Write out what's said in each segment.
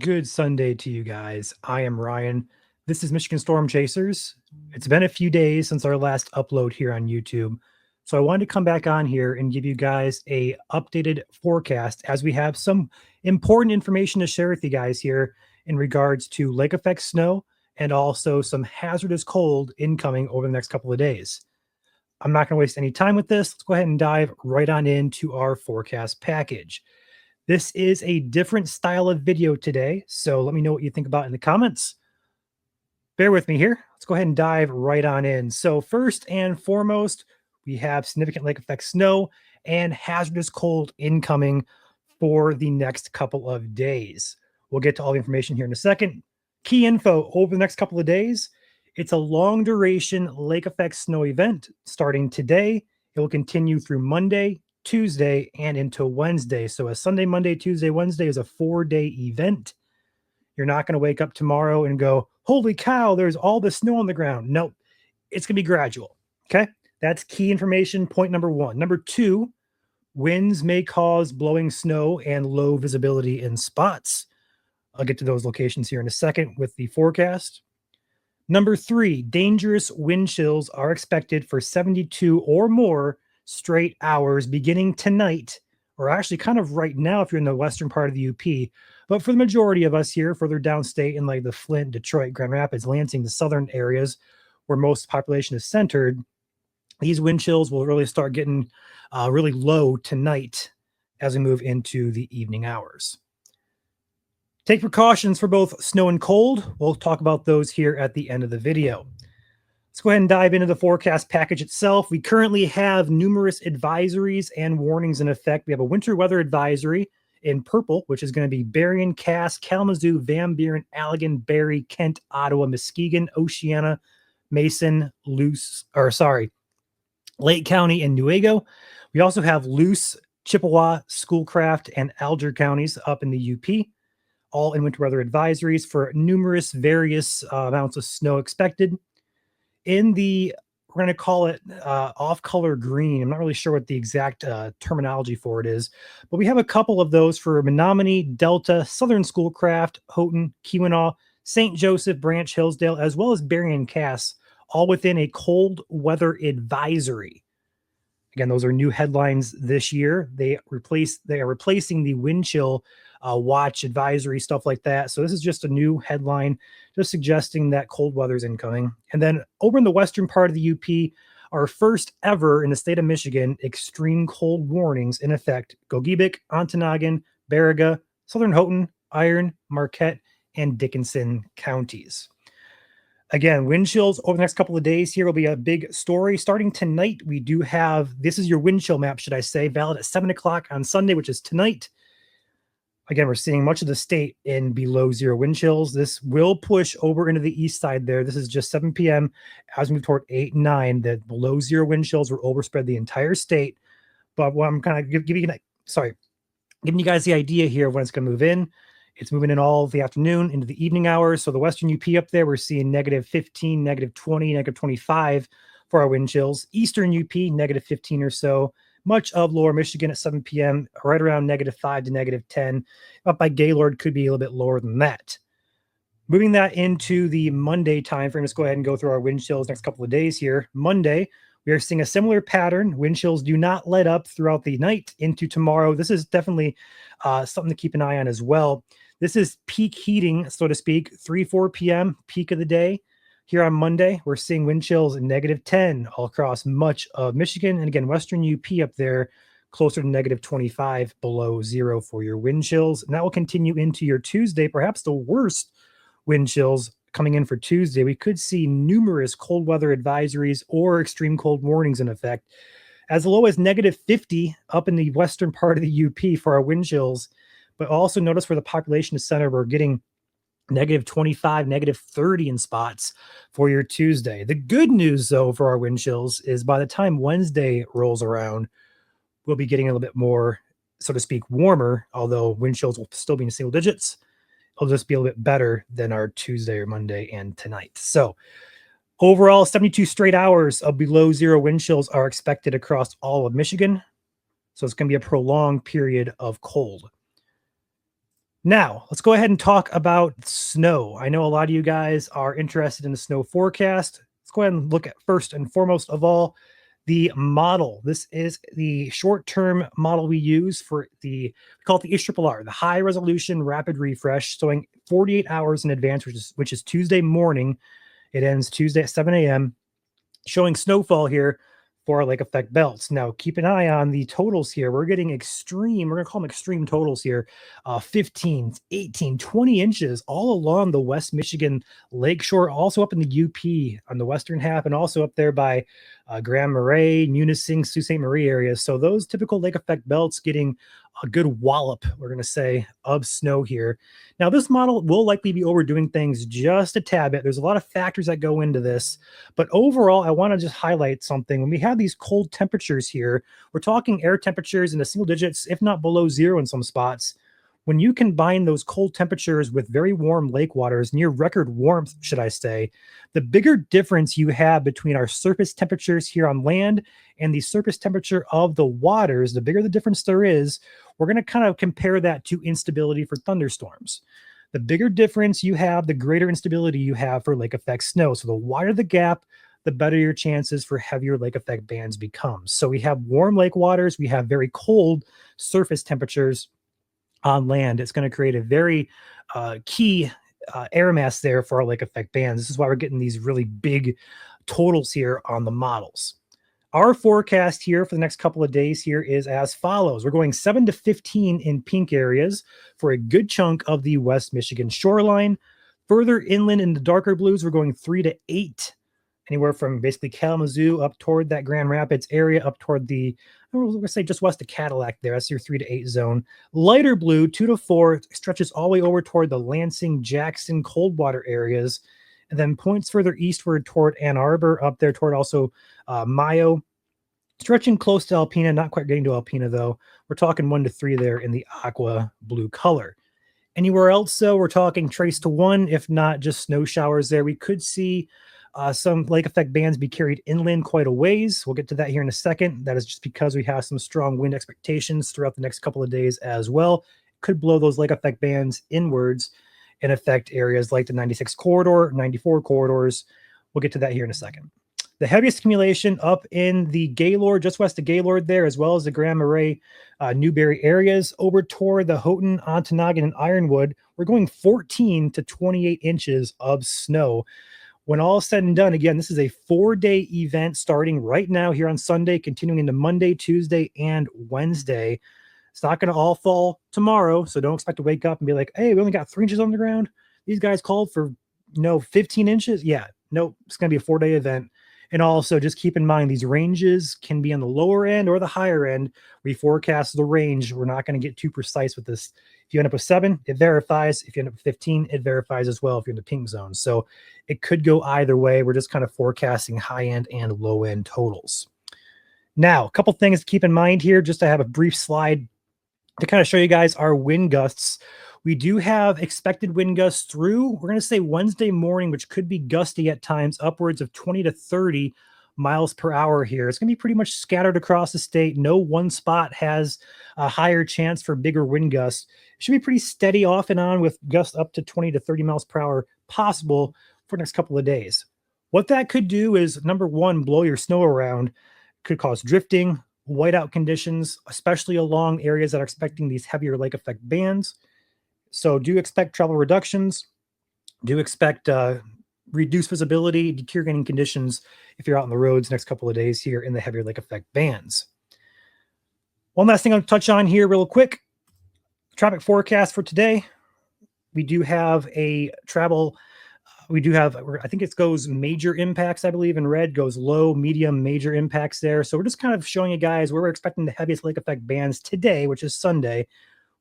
Good Sunday to you guys. I am Ryan. This is Michigan Storm Chasers. It's been a few days since our last upload here on YouTube. So I wanted to come back on here and give you guys a updated forecast as we have some important information to share with you guys here in regards to lake effect snow and also some hazardous cold incoming over the next couple of days. I'm not going to waste any time with this. Let's go ahead and dive right on into our forecast package. This is a different style of video today, so let me know what you think about in the comments. Bear with me here. Let's go ahead and dive right on in. So first and foremost, we have significant lake effect snow and hazardous cold incoming for the next couple of days. We'll get to all the information here in a second. Key info over the next couple of days. It's a long duration lake effect snow event starting today. It will continue through Monday, Tuesday, and into Wednesday. So a Sunday, Monday, Tuesday, Wednesday is a 4-day event. You're not going to wake up tomorrow and go, holy cow, there's all the snow on the ground. Nope. It's going to be gradual. Okay. That's key information. Point number one. Number two, winds may cause blowing snow and low visibility in spots. I'll get to those locations here in a second with the forecast. Number three, dangerous wind chills are expected for 72 or more straight hours beginning tonight, or actually kind of right now if you're in the western part of the UP. But for the majority of us here, further downstate in like the Flint, Detroit, Grand Rapids, Lansing, the southern areas where most population is centered, these wind chills will really start getting really low tonight as we move into the evening hours. Take precautions for both snow and cold. We'll talk about those here at the end of the video. Let's go ahead and dive into the forecast package itself. We currently have numerous advisories and warnings in effect. We have a winter weather advisory in purple, which is going to be Berrien, Cass, Kalamazoo, Van Buren, Allegan, Barry, Kent, Ottawa, Muskegon, Oceana, Mason, Lake County, and Newaygo. We also have Luce, Chippewa, Schoolcraft, and Alger counties up in the UP, all in winter weather advisories for numerous various amounts of snow expected. In the, we're going to call it off-color green. I'm not really sure what the exact terminology for it is, but we have a couple of those for Menominee, Delta, Southern Schoolcraft, Houghton, Keweenaw, St. Joseph, Branch, Hillsdale, as well as Berrien, Cass, all within a cold weather advisory. Again, those are new headlines this year. They are replacing the wind chill watch advisory, stuff like that. So this is just a new headline, just suggesting that cold weather is incoming. And then over in the western part of the UP, our first ever in the state of Michigan, extreme cold warnings in effect. Gogebic, Ontonagon, Baraga, Southern Houghton, Iron, Marquette, and Dickinson counties. Again, wind chills over the next couple of days here will be a big story. Starting tonight, we do have, this is your wind chill map, should I say, valid at 7 o'clock on Sunday, which is tonight. Again, we're seeing much of the state in below zero wind chills. This will push over into the east side there. This is just 7 p.m. As we move toward 8 and 9, the below zero wind chills will overspread the entire state. But what I'm kind of giving you guys the idea here of when it's going to move in. It's moving in all of the afternoon into the evening hours. So the western UP up there, we're seeing negative 15, negative 20, negative 25 for our wind chills. Eastern UP, negative 15 or so. Much of lower Michigan at 7 p.m., right around negative 5 to negative 10. Up by Gaylord could be a little bit lower than that. Moving that into the Monday time frame, let's go ahead and go through our wind chills next couple of days here. Monday, we are seeing a similar pattern. Wind chills do not let up throughout the night into tomorrow. This is definitely something to keep an eye on as well. This is peak heating, so to speak, 3-4 p.m., peak of the day. Here on Monday, we're seeing wind chills in negative 10 all across much of Michigan. And again, western UP up there, closer to negative 25 below zero for your wind chills. And that will continue into your Tuesday, perhaps the worst wind chills coming in for Tuesday. We could see numerous cold weather advisories or extreme cold warnings in effect, as low as negative 50 up in the western part of the UP for our wind chills. But also notice for the population center, we're getting negative 25, negative 30 in spots for your Tuesday. The good news, though, for our wind chills is by the time Wednesday rolls around, we'll be getting a little bit more, so to speak, warmer, although wind chills will still be in single digits. It'll just be a little bit better than our Tuesday or Monday and tonight. So overall, 72 straight hours of below zero wind chills are expected across all of Michigan. So it's going to be a prolonged period of cold. Now, let's go ahead and talk about snow. I know a lot of you guys are interested in the snow forecast. Let's go ahead and look at first and foremost of all the model. This is the short-term model we use for we call it the HRRR, the high resolution rapid refresh, showing 48 hours in advance, which is Tuesday morning. It ends Tuesday at 7 a.m. showing snowfall here for lake effect belts. Now, keep an eye on the totals here. We're getting extreme, we're going to call them extreme totals here, 15, 18, 20 inches all along the West Michigan lakeshore, also up in the UP on the western half, and also up there by Grand Marais, Munising, Sault Ste. Marie areas. So those typical lake effect belts getting a good wallop, we're going to say, of snow here. Now, this model will likely be overdoing things just a tad bit. There's a lot of factors that go into this. But overall, I want to just highlight something. When we have these cold temperatures here, we're talking air temperatures in the single digits, if not below zero in some spots. When you combine those cold temperatures with very warm lake waters, near record warmth, should I say, the bigger difference you have between our surface temperatures here on land and the surface temperature of the waters, the bigger the difference there is, we're going to kind of compare that to instability for thunderstorms. The bigger difference you have, the greater instability you have for lake effect snow. So the wider the gap, the better your chances for heavier lake effect bands become. So we have warm lake waters, we have very cold surface temperatures on land. It's going to create a very key air mass there for our lake effect bands. This is why we're getting these really big totals here on the models. Our forecast here for the next couple of days here is as follows. We're going 7 to 15 in pink areas for a good chunk of the West Michigan shoreline. Further inland in the darker blues, we're going 3 to 8, anywhere from basically Kalamazoo up toward that Grand Rapids area, up toward the, I'm going to say just west of Cadillac there. That's your 3 to 8 zone. Lighter blue, 2 to 4, stretches all the way over toward the Lansing, Jackson, Coldwater areas, and then points further eastward toward Ann Arbor, up there toward also Mayo, stretching close to Alpena, not quite getting to Alpena though. We're talking 1 to 3 there in the aqua blue color. Anywhere else, though, we're talking trace to 1, if not just snow showers there. We could see some lake effect bands be carried inland quite a ways. We'll get to that here in a second. That is just because we have some strong wind expectations throughout the next couple of days as well. Could blow those lake effect bands inwards and affect areas like the 96 corridor, 94 corridors. We'll get to that here in a second. The heaviest accumulation up in the Gaylord, just west of Gaylord there, as well as the Grand Marais, Newberry areas, over toward the Houghton, Ontonagon, and Ironwood. We're going 14 to 28 inches of snow. When all is said and done, again, this is a 4-day event starting right now here on Sunday, continuing into Monday, Tuesday, and Wednesday. It's not going to all fall tomorrow, so don't expect to wake up and be like, hey, we only got 3 inches on the ground. These guys called for, 15 inches. Yeah, nope, it's going to be a 4-day event. And also just keep in mind, these ranges can be on the lower end or the higher end. We forecast the range. We're not going to get too precise with this. If you end up with 7, it verifies. If you end up with 15, it verifies as well if you're in the pink zone. So it could go either way. We're just kind of forecasting high end and low end totals. Now, a couple things to keep in mind here, just to have a brief slide to kind of show you guys our wind gusts. We do have expected wind gusts through, we're going to say Wednesday morning, which could be gusty at times, upwards of 20 to 30 miles per hour here. It's going to be pretty much scattered across the state. No one spot has a higher chance for bigger wind gusts. It should be pretty steady off and on with gusts up to 20 to 30 miles per hour possible for the next couple of days. What that could do is, number one, blow your snow around, could cause drifting, whiteout conditions, especially along areas that are expecting these heavier lake effect bands. So do expect travel reductions, do expect reduced visibility, deteriorating conditions if you're out on the roads next couple of days here in the heavier lake effect bands. One last thing I'll touch on here real quick. Traffic forecast for today. We do have a travel, I think it goes major impacts, I believe, in red, goes low, medium, major impacts there. So we're just kind of showing you guys where we're expecting the heaviest lake effect bands today, which is Sunday.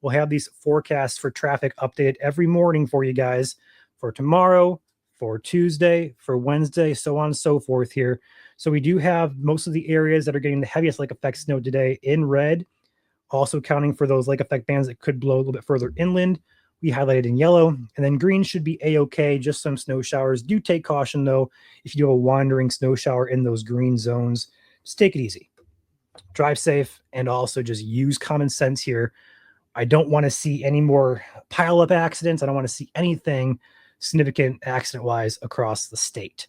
We'll have these forecasts for traffic updated every morning for you guys for tomorrow, for Tuesday, for Wednesday, so on and so forth here. So we do have most of the areas that are getting the heaviest lake effect snow today in red, also counting for those lake effect bands that could blow a little bit further inland. We highlighted in yellow, and then green should be a-okay, just some snow showers. Do take caution though, if you do a wandering snow shower in those green zones, just take it easy. Drive safe, and also just use common sense here I don't want to see any more pileup accidents. I don't want to see anything significant accident wise across the state.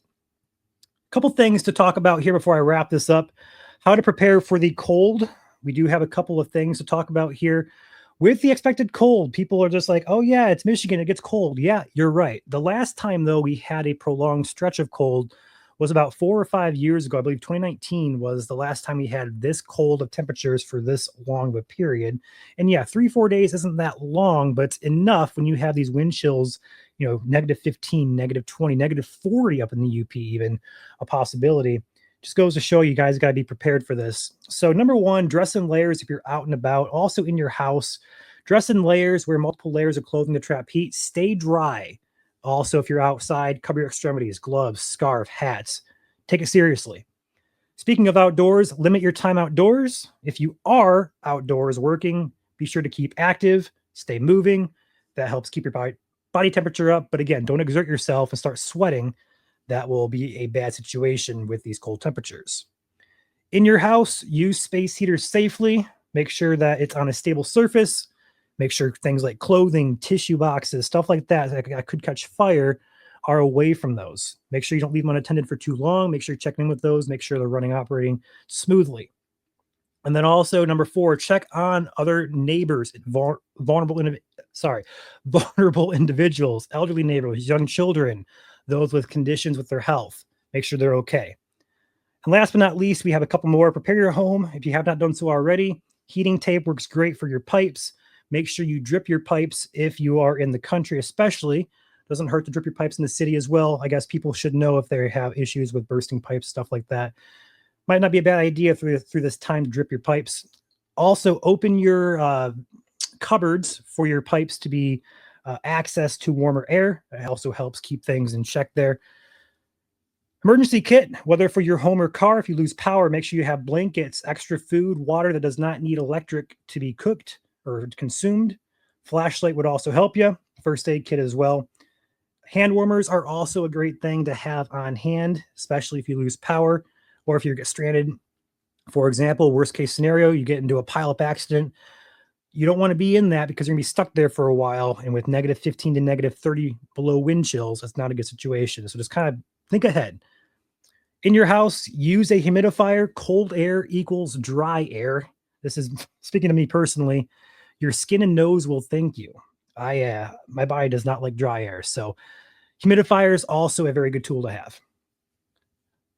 A couple things to talk about here before I wrap this up. How to prepare for the cold. We do have a couple of things to talk about here. With the expected cold, people are just like, oh, yeah, it's Michigan. It gets cold. Yeah, you're right. The last time, though, we had a prolonged stretch of cold was about 4 or 5 years ago. I believe 2019 was the last time we had this cold of temperatures for this long of a period. And yeah, 3, 4 days isn't that long, but it's enough when you have these wind chills, -15, -20, -40 up in the UP, even a possibility. Just goes to show you guys got to be prepared for this. So, number one, dress in layers if you're out and about. Also, in your house, dress in layers, wear multiple layers of clothing to trap heat. Stay dry. Also, if you're outside, cover your extremities, gloves, scarf, hats. Take it seriously. Speaking of outdoors, limit your time outdoors. If you are outdoors working, be sure to keep active, stay moving. That helps keep your body temperature up. But again, don't exert yourself and start sweating. That will be a bad situation with these cold temperatures. In your house, use space heaters safely. Make sure that it's on a stable surface. Make sure things like clothing, tissue boxes, stuff like that could catch fire are away from those. Make sure you don't leave them unattended for too long. Make sure you're checking in with those. Make sure they're running, operating smoothly. And then also number 4, check on other neighbors, vulnerable individuals, elderly neighbors, young children, those with conditions with their health. Make sure they're okay. And last but not least, we have a couple more. Prepare your home if you have not done so already. Heating tape works great for your pipes. Make sure you drip your pipes if you are in the country, especially. Doesn't hurt to drip your pipes in the city as well. I guess people should know if they have issues with bursting pipes, stuff like that. Might not be a bad idea through this time to drip your pipes. Also, open your cupboards for your pipes to be access to warmer air. It also helps keep things in check there. Emergency kit, whether for your home or car, if you lose power, make sure you have blankets, extra food, water that does not need electric to be cooked or consumed. Flashlight would also help you. First aid kit as well. Hand warmers are also a great thing to have on hand, especially if you lose power or if you get stranded. For example, worst case scenario, you get into a pileup accident. You don't want to be in that because you're going to be stuck there for a while. And with -15 to -30 below wind chills, that's not a good situation. So just kind of think ahead. In your house, use a humidifier. Cold air equals dry air. This is speaking to me personally. Your skin and nose will thank you. My body does not like dry air. So humidifier is also a very good tool to have.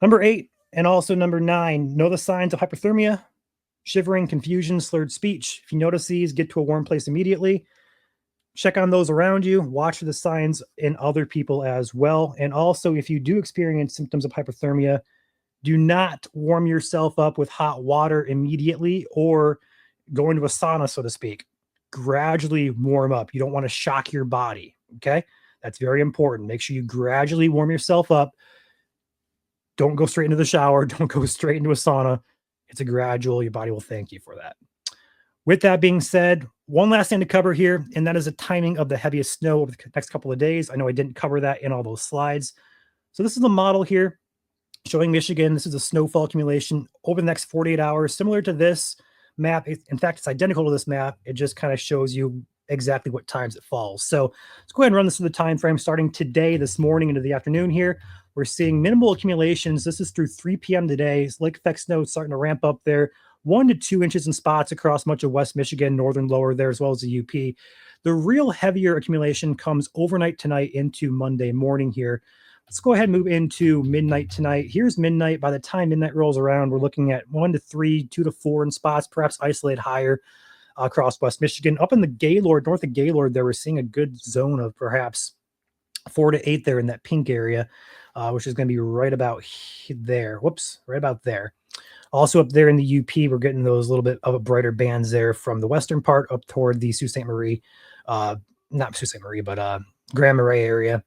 Number 8 and also number 9, know the signs of hypothermia, shivering, confusion, slurred speech. If you notice these, get to a warm place immediately. Check on those around you. Watch for the signs in other people as well. And also, if you do experience symptoms of hypothermia, do not warm yourself up with hot water immediately or go into a sauna, so to speak. Gradually warm up. You don't want to shock your body. Okay. That's very important. Make sure you gradually warm yourself up. Don't go straight into the shower. Don't go straight into a sauna. It's a gradual. Your body will thank you for that. With that being said, one last thing to cover here, and that is the timing of the heaviest snow over the next couple of days. I know I didn't cover that in all those slides. So this is the model here showing Michigan. This is a snowfall accumulation over the next 48 hours, similar to this map. In fact, it's identical to this map. It just kind of shows you exactly what times it falls. So let's go ahead and run this through the time frame starting today, this morning into the afternoon here. We're seeing minimal accumulations. This is through 3 p.m. today. Lake effect snow starting to ramp up there. 1 to 2 inches in spots across much of West Michigan, northern lower there, as well as the UP. The real heavier accumulation comes overnight tonight into Monday morning here. Let's go ahead and move into midnight tonight. Here's midnight. By the time midnight rolls around, we're looking at 1 to 3, 2 to 4 in spots, perhaps isolated higher across West Michigan. Up in the Gaylord, north of Gaylord, there we're seeing a good zone of perhaps 4 to 8 there in that pink area, which is going to be right about there. Whoops, right about there. Also up there in the UP, we're getting those little bit of a brighter bands there from the western part up toward the Sault Ste. Marie, not Sault Ste. Marie, but Grand Marais area.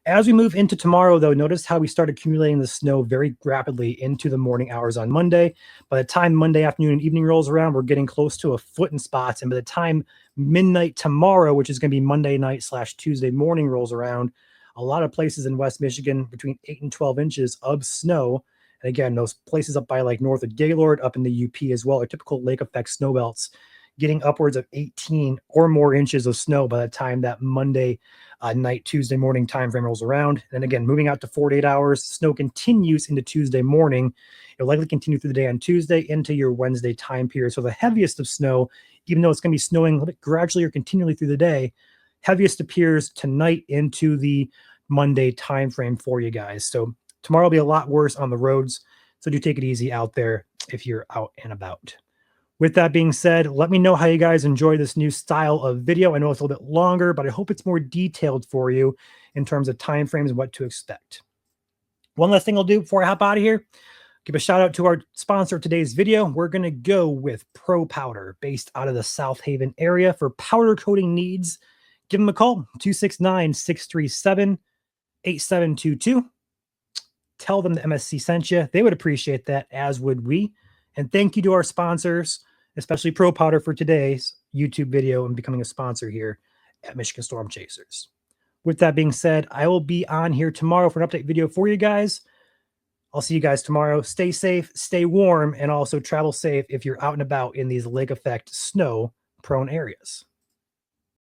As we move into tomorrow, though, notice how we start accumulating the snow very rapidly into the morning hours on Monday. By the time Monday afternoon and evening rolls around, we're getting close to a foot in spots. And by the time midnight tomorrow, which is going to be Monday night / Tuesday morning rolls around, a lot of places in West Michigan between 8 and 12 inches of snow. And again, those places up by like north of Gaylord, up in the UP as well, are typical lake effect snow belts getting upwards of 18 or more inches of snow by the time that Monday night, Tuesday morning time frame rolls around. And again, moving out to 48 hours, snow continues into Tuesday morning. It'll likely continue through the day on Tuesday into your Wednesday time period. So the heaviest of snow, even though it's going to be snowing a little bit gradually or continually through the day, heaviest appears tonight into the Monday time frame for you guys. So tomorrow will be a lot worse on the roads. So do take it easy out there if you're out and about. With that being said, let me know how you guys enjoy this new style of video. I know it's a little bit longer, but I hope it's more detailed for you in terms of time frames and what to expect. One last thing I'll do before I hop out of here, give a shout out to our sponsor of today's video. We're going to go with Pro Powder, based out of the South Haven area. For powder coating needs, give them a call, 269-637-8722. Tell them the MSC sent you. They would appreciate that, as would we. And thank you to our sponsors, especially Pro Powder, for today's YouTube video and becoming a sponsor here at Michigan Storm Chasers. With that being said, I will be on here tomorrow for an update video for you guys. I'll see you guys tomorrow. Stay safe, stay warm, and also travel safe if you're out and about in these lake effect snow prone areas.